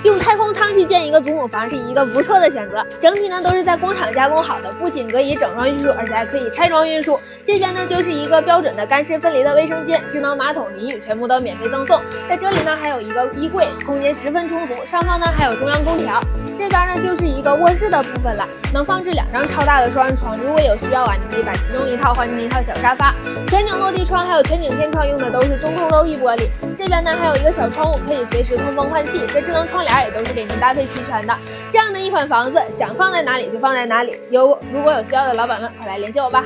用太空舱去建一个祖母房是一个不错的选择。整体呢都是在工厂加工好的，不仅可以整装运输，而且还可以拆装运输。这边呢就是一个标准的干湿分离的卫生间，智能马桶、淋浴全部都免费赠送。在这里呢还有一个衣柜，空间十分充足，上方呢还有中央空调。这边呢就是一个卧室的部分了，能放置2张超大的双人床，如果有需要啊，你可以把其中一套换成一套小沙发。全景落地窗还有全景天窗用的都是中控镂意玻璃。这边呢还有一个小窗户，可以随时通风换气，这智能窗帘也都是给您搭配齐全的。这样的一款房子，想放在哪里就放在哪里。如果有需要的老板们，快来联系我吧。